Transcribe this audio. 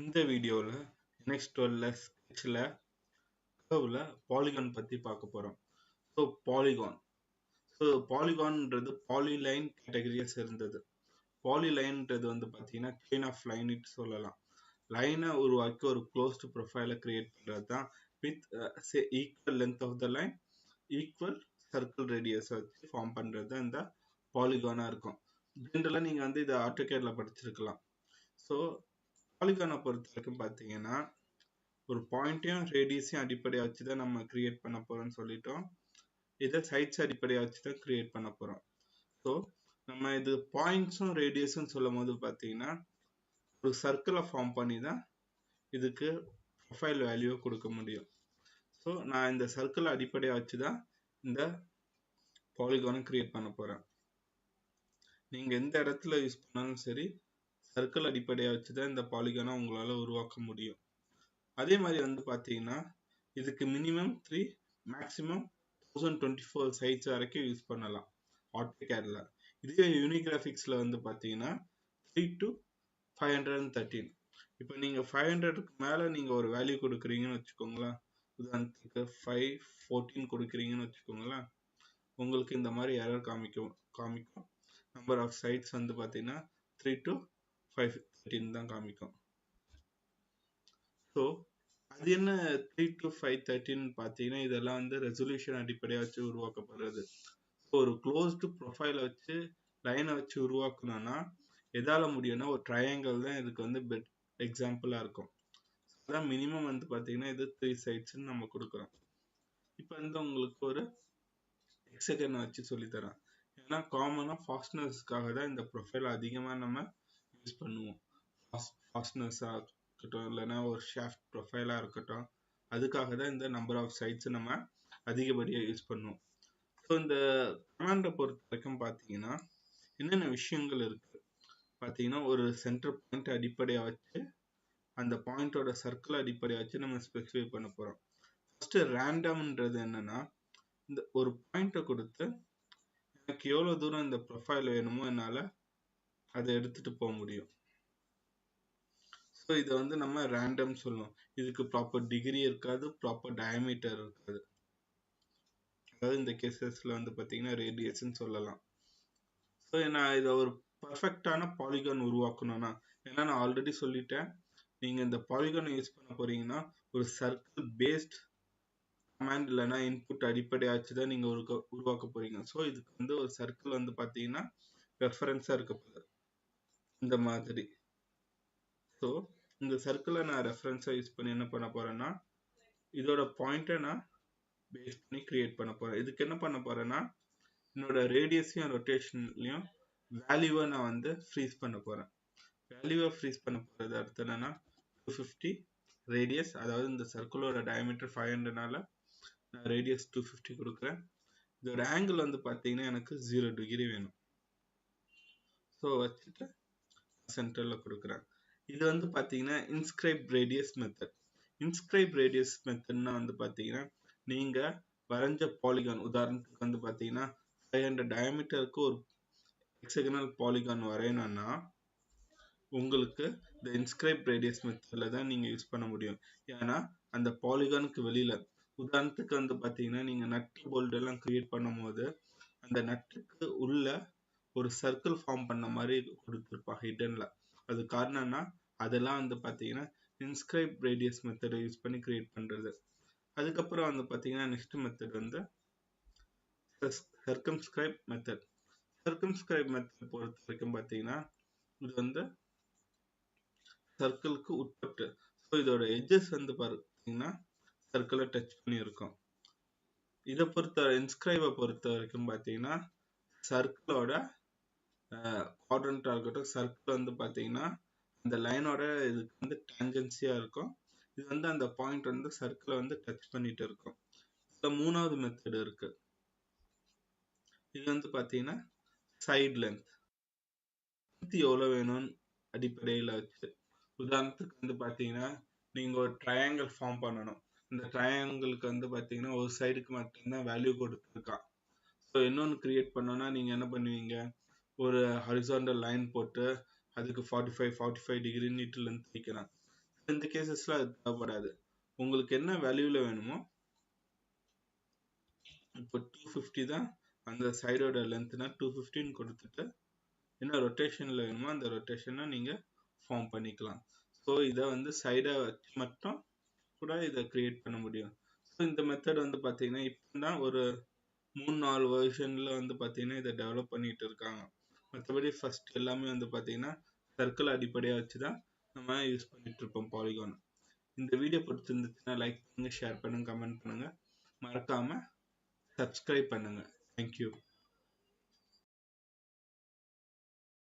இந்த வீடியோவில் next 12 ஸ்கெட்சில் கர்வில் polygon பற்றி பார்க்க போகிறோம். ஸோ பாலிகான்ன்றது பாலிலைன் கேட்டகரியை சேர்ந்தது. பாலிலைன்ன்றது பார்த்தீங்கன்னா செயின் ஆஃப் லைன் சொல்லலாம். லைனை உருவாக்கி ஒரு க்ளோஸ்டு ப்ரொஃபைலை கிரியேட் பண்ணுறது தான் with equal length of the line equal circle ரேடியஸை வச்சு ஃபார்ம் பண்ணுறது தான் இந்த பாலிகானாக இருக்கும். ஜென்ரலாக நீங்கள் இதை ஆட்டோகேடில் படிச்சிருக்கலாம். ஸோ பாலிகானை பொறுத்த வரைக்கும் பார்த்தீங்கன்னா ஒரு பாயிண்ட்டையும் ரேடியஸையும் அடிப்படையாக வச்சு தான் நம்ம கிரியேட் பண்ண போகிறோம்னு சொல்லிட்டோம். இதை சைட்ஸ் அடிப்படையாக வச்சு தான் கிரியேட் பண்ண போகிறோம். ஸோ நம்ம இது பாயிண்ட்ஸும் ரேடியஸும் சொல்லும் போது பார்த்தீங்கன்னா ஒரு சர்க்கிளை ஃபார்ம் பண்ணி தான் இதுக்கு ப்ரொஃபைல் வேல்யூவை கொடுக்க முடியும். ஸோ நான் இந்த சர்க்கிளை அடிப்படையாக வச்சு தான் இந்த பாலிகானை கிரியேட் பண்ண போகிறேன். நீங்கள் எந்த இடத்துல யூஸ் பண்ணாலும் சரி சர்க்கிள் அடிப்படையாக வச்சு தான் இந்த பாலிகானை உங்களால் உருவாக்க முடியும். அதே மாதிரி பார்த்தீங்கன்னா இதுக்கு மினிமம் 3 மேக்ஸிமம் 1024 சைட்ஸ் வரைக்கும் யூஸ் பண்ணலாம் ஆட்டோகேடில். இதுவே யூனிகிராஃபிக்ஸில் பார்த்தீங்கன்னா 3 to 513. இப்போ நீங்கள் 500க்கு மேலே நீங்கள் ஒரு வேல்யூ கொடுக்குறீங்கன்னு வச்சுக்கோங்களேன். உதாரணத்துக்கு 514 கொடுக்குறீங்கன்னு வச்சுக்கோங்களேன். உங்களுக்கு இந்த மாதிரி எரர் காமிக்கும். நம்பர் ஆஃப் சைட்ஸ் பார்த்தீங்கன்னா 3 to 513 தான் காமிக்கும். ஸோ அது என்ன 3 to 513 பார்த்தீங்கன்னா இதெல்லாம் ரெசல்யூஷன் அடிப்படையாக வச்சு உருவாக்கப்படுறது. ஸோ ஒரு க்ளோஸ்டு ப்ரொஃபைலை வச்சு லைனை வச்சு உருவாக்கணும்னா எதால முடியும்னா ஒரு ட்ரையாங்கிள் தான் இதுக்கு பெட் எக்ஸாம்பிளாக இருக்கும். அதான் மினிமம் பார்த்தீங்கன்னா இது 3 சைட்ஸ்ன்னு நம்ம கொடுக்குறோம். இப்போ உங்களுக்கு ஒரு எக்ஸகனை வச்சு சொல்லித்தரேன். ஏன்னா காமனாக ஃபாஸ்ட்னஸ்க்காக தான் இந்த ப்ரொஃபைல் அதிகமாக நம்ம யூஸ் பண்ணுவோம். ஃபாஸ்ட்னஸாக இருக்கட்டும் இல்லைன்னா ஒரு ஷாஃப்ட் ப்ரொஃபைலாக இருக்கட்டும், அதுக்காக தான் இந்த நம்பர் ஆஃப் சைட்ஸ் நம்ம அதிகப்படியாக யூஸ் பண்ணுவோம். ஸோ இந்த கமாண்டை பொறுத்த வரைக்கும் பார்த்தீங்கன்னா என்னென்ன விஷயங்கள் இருக்குது பார்த்தீங்கன்னா ஒரு சென்டர் பாயிண்ட் அடிப்படையாக வச்சு அந்த பாயிண்டோட சர்க்கிள் அடிப்படையாக வச்சு நம்ம ஸ்பெசிஃபை பண்ண போகிறோம். ஃபஸ்ட்டு ரேண்டம்ன்றது என்னன்னா இந்த ஒரு பாயிண்ட்டை கொடுத்து எனக்கு எவ்வளோ தூரம் இந்த ப்ரொஃபைல் வேணுமோ என்னால் அதை எடுத்துகிட்டு போக முடியும். ஸோ இதை நம்ம ரேண்டம் சொல்லுவோம். இதுக்கு ப்ராப்பர் டிகிரி இருக்காது, ப்ராப்பர் டயமீட்டர் இருக்காது. அதாவது இந்த கேசஸில் பார்த்தீங்கன்னா ரேடியஸ்ன்னு சொல்லலாம். ஸோ நான் இதை ஒரு பர்ஃபெக்டான பாலிகான் உருவாக்கணும்னா, ஏன்னா நான் ஆல்ரெடி சொல்லிட்டேன், நீங்கள் இந்த பாலிகானை யூஸ் பண்ண போறீங்கன்னா ஒரு சர்க்கிள் பேஸ்ட் கமாண்ட் இல்லைன்னா இன்புட் அடிப்படையாக வச்சு தான் நீங்கள் உருவாக்க போறீங்க. ஸோ இதுக்கு ஒரு சர்க்கிள் பார்த்தீங்கன்னா ரெஃபரன்ஸாக இருக்க போகுது இந்த மாதிரி. ஸோ இந்த சர்க்கிளை நான் ரெஃபரன்ஸாக யூஸ் பண்ணி என்ன பண்ண போகிறேன்னா இதோட பாயிண்ட்டை நான் பேஸ் பண்ணி கிரியேட் பண்ண போகிறேன். இதுக்கு என்ன பண்ண போகிறேன்னா என்னோட ரேடியஸையும் ரொட்டேஷன்லையும் வேல்யூவை நான் ஃப்ரீஸ் பண்ண போகிறேன். வேல்யூவை ஃப்ரீஸ் பண்ண போகிறது அடுத்து என்னன்னா 250 ரேடியஸ், அதாவது இந்த சர்க்கிளோட டயமீட்டர் 500னால நான் ரேடியஸ் 250 கொடுக்குறேன். இதோட ஆங்கிள் பார்த்தீங்கன்னா எனக்கு 0 டிகிரி வேணும். ஸோ வச்சுட்டு சென்டரில் கொடுக்குறேன். இது பார்த்தீங்கன்னா inscribe radius method. Inscribe radius மெத்தட்னா பார்த்தீங்கன்னா நீங்கள் வரைஞ்ச பாலிகான், உதாரணத்துக்கு பார்த்தீங்கன்னா 500 டயமீட்டருக்கு ஒரு ஹெக்ஸகனல் பாலிகான் வரையணும்னா உங்களுக்கு இந்த இன்ஸ்கிரைப் ரேடியஸ் மெத்தடில் தான் நீங்கள் யூஸ் பண்ண முடியும். ஏன்னா அந்த பாலிகானுக்கு வெளியில், உதாரணத்துக்கு பார்த்தீங்கன்னா நீங்கள் நட்டு போல்ட் எல்லாம் கிரியேட் பண்ணும் போது அந்த நட்டுக்கு உள்ள ஒரு சர்க்கிள் ஃபார்ம் பண்ண மாதிரி கொடுத்துருப்பா ஹிடன்ல. அது காரணம்னா அதெல்லாம் பார்த்தீங்கன்னா இன்ஸ்கிரைப் ரேடியஸ் மெத்தடை யூஸ் பண்ணி கிரியேட் பண்ணுறது. அதுக்கப்புறம் பார்த்தீங்கன்னா நெக்ஸ்ட் மெத்தட் சர்க்கம்ஸ்கிரைப் மெத்தட். சர்க்கம்ஸ்கிரைப் மெத்தட் பொறுத்த வரைக்கும் பார்த்தீங்கன்னா இது சர்க்கிளுக்கு உட்பட்டு, ஸோ இதோட எட்ஜஸ் பார்த்தீங்கன்னா சர்க்கிளை டச் பண்ணி இருக்கும். இதை இன்ஸ்கிரைபை பொறுத்த வரைக்கும் பார்த்தீங்கன்னா சர்க்கிளோட குவாட்ரண்ட்டாக இருக்கட்டும், சர்க்கிள் பார்த்தீங்கன்னா அந்த லைனோட இதுக்கு டேஞ்சன்சியாக இருக்கும். இது அந்த பாயிண்ட் சர்க்கிளை டச் பண்ணிட்டு இருக்கும். இதில் மூணாவது மெத்தட் இருக்கு. இது பார்த்தீங்கன்னா சைட் லென்த் எவ்வளோ வேணும்னு அடிப்படையில் வச்சு, உதாரணத்துக்கு பார்த்தீங்கன்னா நீங்கள் ஒரு ட்ரையாங்கிள் ஃபார்ம் பண்ணணும். இந்த ட்ரையாங்கிளுக்கு பார்த்தீங்கன்னா ஒரு சைடுக்கு மட்டும்தான் வேல்யூ கொடுத்துருக்கான். ஸோ இன்னொன்று கிரியேட் பண்ணோன்னா நீங்கள் என்ன பண்ணுவீங்க, ஒரு ஹரிசாண்டல் லைன் போட்டு அதுக்கு 45 டிகிரி நீட்டு லென்த் வைக்கலாம். இந்த கேசஸ்ல அது தேவைப்படாது. உங்களுக்கு என்ன வேல்யூல வேணுமோ, இப்போ 250 தான் அந்த சைடோட லென்த்னா 215 கொடுத்துட்டு என்ன ரொட்டேஷன்ல வேணுமோ அந்த ரொட்டேஷனை நீங்க ஃபார்ம் பண்ணிக்கலாம். ஸோ இதை வந்து சைடை வச்சு மட்டும் கூட இதை கிரியேட் பண்ண முடியும். ஸோ இந்த மெத்தட் வந்து பார்த்தீங்கன்னா இப்போ தான் ஒரு 3-4 வெர்ஷன்ல வந்து பார்த்தீங்கன்னா இதை டெவலப் பண்ணிட்டு இருக்காங்க. மற்றபடி ஃபர்ஸ்ட் எல்லாமே வந்து பார்த்தீங்கன்னா சர்க்கிள் அடிப்படையாக வச்சு தான் நம்ம யூஸ் பண்ணிட்டு இருப்போம் பாலிகான். இந்த வீடியோ பிடிச்சிருந்துச்சுன்னா லைக் பண்ணுங்க, ஷேர் பண்ணுங்க, கமெண்ட் பண்ணுங்க, மறக்காம சப்ஸ்கிரைப் பண்ணுங்க. தேங்க்யூ.